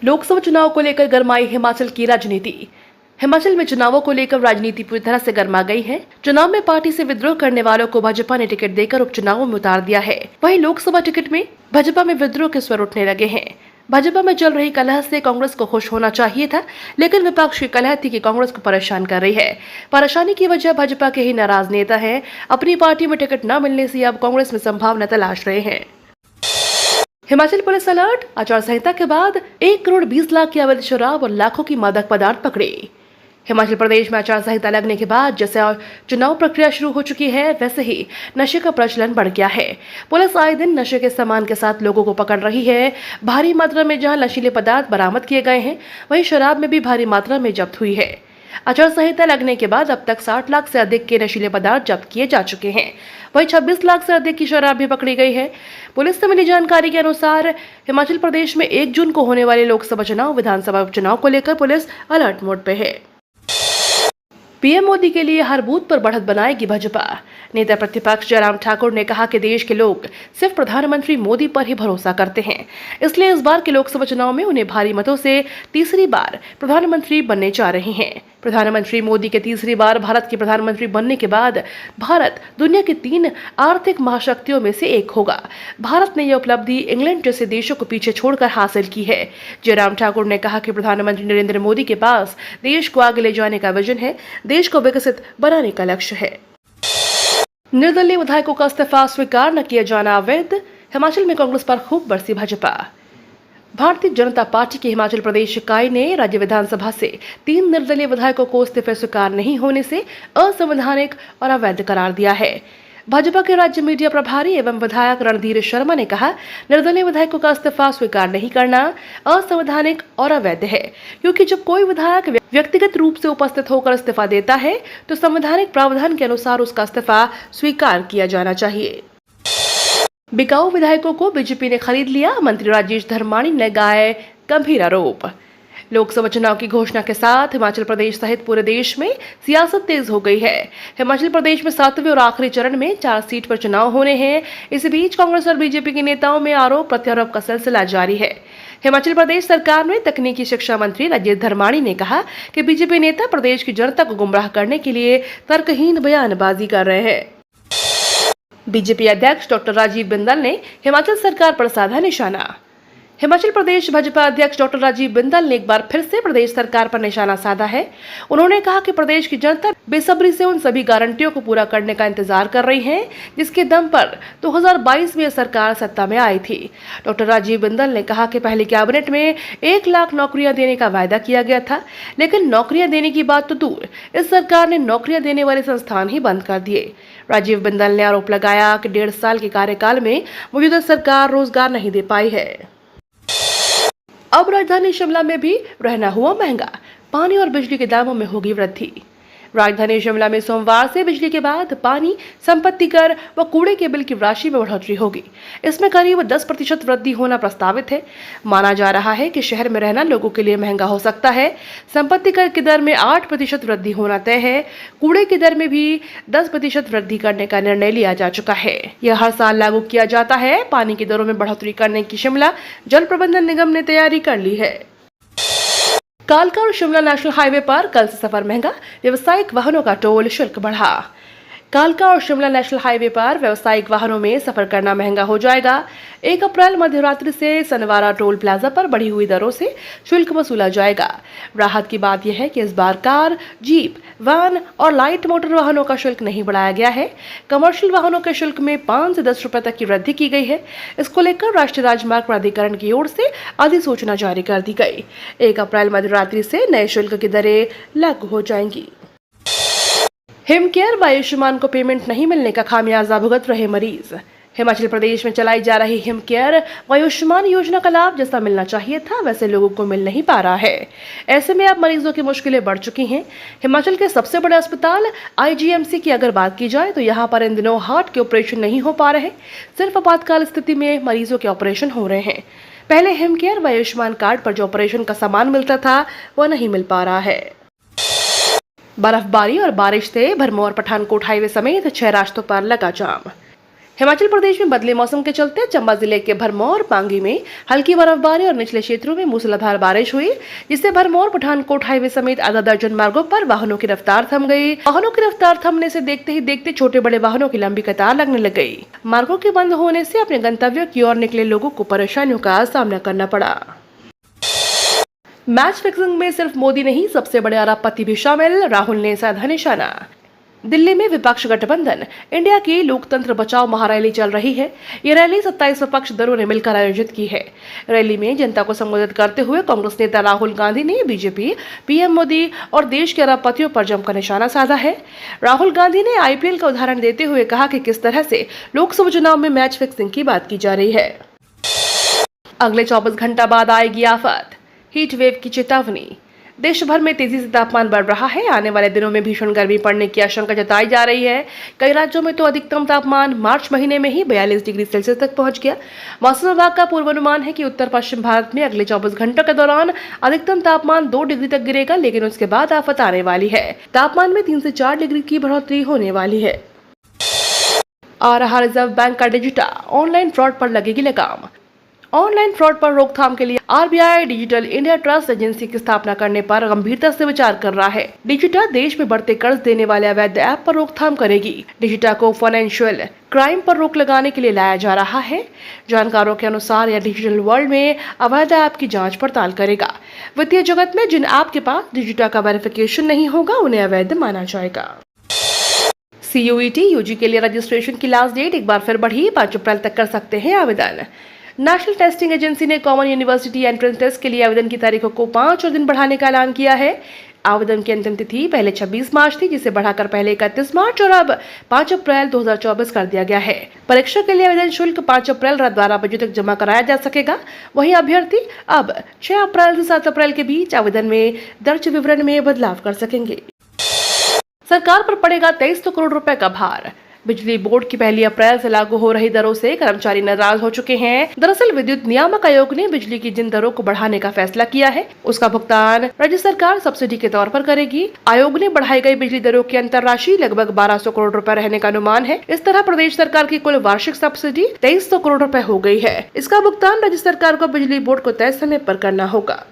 लोकसभा चुनाव को लेकर गरमाई हिमाचल की राजनीति। हिमाचल में चुनावों को लेकर राजनीति पूरी तरह से गर्मा गई है। चुनाव में पार्टी से विद्रोह करने वालों को भाजपा ने टिकट देकर उपचुनावों में उतार दिया है। वहीं लोकसभा टिकट में भाजपा में विद्रोह के स्वर उठने लगे हैं। भाजपा में चल रही कलह से कांग्रेस को खुश होना चाहिए था, लेकिन विपक्ष की कलह थी कि कांग्रेस को परेशान कर रही है। परेशानी की वजह भाजपा के ही नाराज नेता हैं। अपनी पार्टी में टिकट न मिलने से अब कांग्रेस में संभावना तलाश रहे हैं। Himachal police alert. आचार संहिता के बाद 1 करोड़ 20 लाख की अवैध शराब और लाखों की मादक पदार्थ पकड़े। हिमाचल प्रदेश में आचार संहिता लगने के बाद जैसे चुनाव प्रक्रिया शुरू हो चुकी है, वैसे ही नशे का प्रचलन बढ़ गया है। पुलिस आए दिन नशे के सामान के साथ लोगों को पकड़ रही है। भारी मात्रा में जहां नशीले पदार्थ बरामद किए गए हैं, वहीं शराब में भी भारी मात्रा में जब्त हुई है। आचार संहिता लगने के बाद अब तक 60 लाख से अधिक के नशीले पदार्थ जब्त किए जा चुके हैं। वहीं 26 लाख से अधिक की शराब भी पकड़ी गई है। पुलिस से मिली जानकारी के अनुसार हिमाचल प्रदेश में 1 जून को होने वाले लोकसभा चुनाव, विधानसभा उपचुनाव को लेकर पुलिस अलर्ट मोड पे है। पीएम मोदी के लिए हर बूथ पर बढ़त बनाएगी भाजपा। नेता प्रतिपक्ष जयराम ठाकुर ने कहा कि देश के लोग सिर्फ प्रधानमंत्री मोदी पर ही भरोसा करते हैं, इसलिए इस बार के लोकसभा चुनाव में उन्हें भारी मतों से तीसरी बार प्रधानमंत्री बनने जा रहे हैं। प्रधानमंत्री मोदी के तीसरी बार भारत के प्रधानमंत्री बनने के बाद भारत दुनिया की 3 आर्थिक महाशक्तियों में से एक होगा। भारत ने यह उपलब्धि इंग्लैंड जैसे देशों को पीछे छोड़कर हासिल की है। जयराम ठाकुर ने कहा कि प्रधानमंत्री नरेंद्र मोदी के पास देश को आगे ले जाने का विजन है, देश को विकसित बनाने का लक्ष्य है। निर्दलीय विधायकों का इस्तीफा स्वीकार न किया जाना अवैध। हिमाचल में कांग्रेस पर खूब बरसी भाजपा। भारतीय जनता पार्टी की हिमाचल प्रदेश इकाई ने राज्य विधानसभा से 3 निर्दलीय विधायकों को इस्तीफे स्वीकार नहीं होने से असंवैधानिक और अवैध करार दिया है। भाजपा के राज्य मीडिया प्रभारी एवं विधायक रणधीर शर्मा ने कहा, निर्दलीय विधायकों का इस्तीफा स्वीकार नहीं करना असंवैधानिक और अवैध है, क्योंकि जब कोई विधायक व्यक्तिगत रूप से उपस्थित होकर इस्तीफा देता है तो संवैधानिक प्रावधान के अनुसार उसका इस्तीफा स्वीकार किया जाना चाहिए। बिकाऊ विधायकों को बीजेपी ने खरीद लिया। मंत्री राजेश धर्माणी ने लगाए गंभीर आरोप। लोकसभा चुनाव की घोषणा के साथ हिमाचल प्रदेश सहित पूरे देश में सियासत तेज हो गई है। हिमाचल प्रदेश में 7वें और आखिरी चरण में 4 सीट पर चुनाव होने हैं। इस बीच कांग्रेस और बीजेपी के नेताओं में आरोप प्रत्यारोप का सिलसिला जारी है। हिमाचल प्रदेश सरकार में तकनीकी शिक्षा मंत्री राजेश धर्माणी ने कहा कि बीजेपी नेता प्रदेश की जनता को गुमराह करने के लिए तर्कहीन बयानबाजी कर रहे हैं। बीजेपी अध्यक्ष डॉक्टर राजीव बिंदल ने हिमाचल सरकार पर साधा निशाना। हिमाचल प्रदेश भाजपा अध्यक्ष डॉक्टर राजीव बिंदल ने एक बार फिर से प्रदेश सरकार पर निशाना साधा है। उन्होंने कहा कि प्रदेश की जनता बेसब्री से उन सभी गारंटियों को पूरा करने का इंतजार कर रही है, जिसके दम पर 2022 में सरकार सत्ता में आई थी। डॉक्टर राजीव बिंदल ने कहा कि पहले कैबिनेट में 1 लाख नौकरियां देने का वायदा किया गया था, लेकिन नौकरियां देने की बात तो दूर, इस सरकार ने नौकरियां देने वाले संस्थान ही बंद कर दिए। राजीव बिंदल ने आरोप लगाया कि 1.5 साल के कार्यकाल में मौजूदा सरकार रोजगार नहीं दे पाई है। अब राजधानी शिमला में भी रहना हुआ महंगा। पानी और बिजली के दामों में होगी वृद्धि। राजधानी शिमला में सोमवार से बिजली के बाद पानी, संपत्ति कर व कूड़े के बिल की राशि में बढ़ोतरी होगी। इसमें करीब 10% वृद्धि होना प्रस्तावित है। माना जा रहा है कि शहर में रहना लोगों के लिए महंगा हो सकता है। संपत्ति कर की दर में 8% वृद्धि होना तय है। कूड़े की दर में भी 10% वृद्धि करने का निर्णय लिया जा चुका है। यह हर साल लागू किया जाता है। पानी की दरों में बढ़ोतरी करने की शिमला जल प्रबंधन निगम ने तैयारी कर ली है। कालका और शिमला नेशनल हाईवे पर कल से सफर महंगा। व्यावसायिक वाहनों का टोल शुल्क बढ़ा। कालका और शिमला नेशनल हाईवे पर व्यावसायिक वाहनों में सफर करना महंगा हो जाएगा। 1 अप्रैल मध्यरात्रि से सनवारा टोल प्लाजा पर बढ़ी हुई दरों से शुल्क वसूला जाएगा। राहत की बात यह है कि इस बार कार, जीप, वैन और लाइट मोटर वाहनों का शुल्क नहीं बढ़ाया गया है। कमर्शियल वाहनों के शुल्क में 5 से 10 रुपए तक की वृद्धि की गई है। इसको लेकर राष्ट्रीय राजमार्ग प्राधिकरण की ओर से अधिसूचना जारी कर दी गई। 1 अप्रैल मध्यरात्रि से नए शुल्क की दरें लागू हो जाएंगी। हिमकेयर व आयुष्मान को पेमेंट नहीं मिलने का खामियाजा भुगत रहे मरीज। हिमाचल प्रदेश में चलाई जा रही हिमकेयर व आयुष्मान योजना का लाभ जैसा मिलना चाहिए था, वैसे लोगों को मिल नहीं पा रहा है। ऐसे में अब मरीजों की मुश्किलें बढ़ चुकी हैं। हिमाचल के सबसे बड़े अस्पताल आईजीएमसी की अगर बात की जाए तो यहाँ पर इन दिनों हार्ट के ऑपरेशन नहीं हो पा रहे। सिर्फ आपातकाल स्थिति में मरीजों के ऑपरेशन हो रहे हैं। पहले हिमकेयर व आयुष्मान कार्ड पर जो ऑपरेशन का सामान मिलता था, वह नहीं मिल पा रहा है। बर्फबारी और बारिश से भरमौर पठानकोट हाईवे समेत 6 रास्तों पर लगा जाम। हिमाचल प्रदेश में बदले मौसम के चलते चंबा जिले के भरमौर और पांगी में हल्की बर्फबारी और निचले क्षेत्रों में मूसलाधार बारिश हुई, जिससे भरमौर पठानकोट हाईवे समेत आधा दर्जन मार्गों पर वाहनों की रफ्तार थम गई। वाहनों की रफ्तार थमने से देखते ही देखते छोटे बड़े वाहनों की लंबी कतार लगने लग गई। मार्गों के बंद होने से अपने गंतव्य की ओर निकले लोगों को परेशानियों का सामना करना पड़ा। मैच फिक्सिंग में सिर्फ मोदी नहीं, सबसे बड़े अरबपति भी शामिल, राहुल ने साधा निशाना। दिल्ली में विपक्ष गठबंधन इंडिया की लोकतंत्र बचाओ महारैली चल रही है। ये रैली 27 विपक्ष दलों ने मिलकर आयोजित की है। रैली में जनता को संबोधित करते हुए कांग्रेस नेता राहुल गांधी ने बीजेपी, पीएम मोदी और देश के अरबपतियों पर जमकर निशाना साधा है। राहुल गांधी ने आईपीएल का उदाहरण देते हुए कहा कि किस तरह से लोकसभा चुनाव में मैच फिक्सिंग की बात की जा रही है। अगले 24 घंटा बाद आएगी आफत, हीट वेव की चेतावनी। देश भर में तेजी से तापमान बढ़ रहा है। आने वाले दिनों में भीषण गर्मी पड़ने की आशंका जताई जा रही है। कई राज्यों में तो अधिकतम तापमान मार्च महीने में ही 42 डिग्री सेल्सियस तक पहुंच गया। मौसम विभाग का पूर्वानुमान है कि उत्तर पश्चिम भारत में अगले 24 घंटों के दौरान अधिकतम तापमान 2 डिग्री तक गिरेगा, लेकिन उसके बाद आफत आने वाली है। तापमान में 3 से 4 डिग्री की बढ़ोतरी होने वाली है। आ रहा रिजर्व बैंक का डिजिटा, ऑनलाइन फ्रॉड पर लगेगी लगाम। ऑनलाइन फ्रॉड पर रोकथाम के लिए RBI digital India trust agency की स्थापना करने पर गंभीरता से विचार कर रहा है। डिजिटा देश में बढ़ते कर्ज देने वाले अवैध ऐप पर रोकथाम करेगी। डिजिटा को फाइनेंशियल क्राइम पर रोक लगाने के लिए लाया जा रहा है। जानकारों के अनुसार यह डिजिटल वर्ल्ड में अवैध ऐप की जांच पड़ताल करेगा। वित्तीय जगत में जिन ऐप के पास डिजिटा का वेरिफिकेशन नहीं होगा, उन्हें अवैध माना जाएगा। CUET यूजी के लिए रजिस्ट्रेशन की लास्ट डेट एक बार फिर बढ़ी, 5 अप्रैल तक कर सकते हैं आवेदन। नेशनल टेस्टिंग एजेंसी ने कॉमन यूनिवर्सिटी एंट्रेंस टेस्ट के लिए आवेदन की तारीखों को 5 और दिन बढ़ाने का ऐलान किया है। आवेदन की अंतिम तिथि पहले 26 मार्च थी, जिसे बढ़ाकर पहले 31 मार्च और अब 5 अप्रैल 2024 कर दिया गया है। परीक्षा के लिए आवेदन शुल्क 5 अप्रैल रात 12 बजे तक जमा कराया जा सकेगा। वहीं अभ्यर्थी अब 6 अप्रैल से 7 अप्रैल के बीच आवेदन में दर्ज विवरण में बदलाव कर सकेंगे। सरकार पर पड़ेगा 2300 करोड़ रुपए का भार। बिजली बोर्ड की 1 अप्रैल से लागू हो रही दरों से कर्मचारी नाराज हो चुके हैं। दरअसल विद्युत नियामक आयोग ने बिजली की जिन दरों को बढ़ाने का फैसला किया है, उसका भुगतान राज्य सरकार सब्सिडी के तौर पर करेगी। आयोग ने बढ़ाई गई बिजली दरों की अंतर राशि लगभग 1200 करोड़ रुपए रहने का अनुमान है। इस तरह प्रदेश सरकार की कुल वार्षिक सब्सिडी 2300 करोड़ रुपए हो गई है। इसका भुगतान राज्य सरकार को बिजली बोर्ड को तय समय पर करना होगा।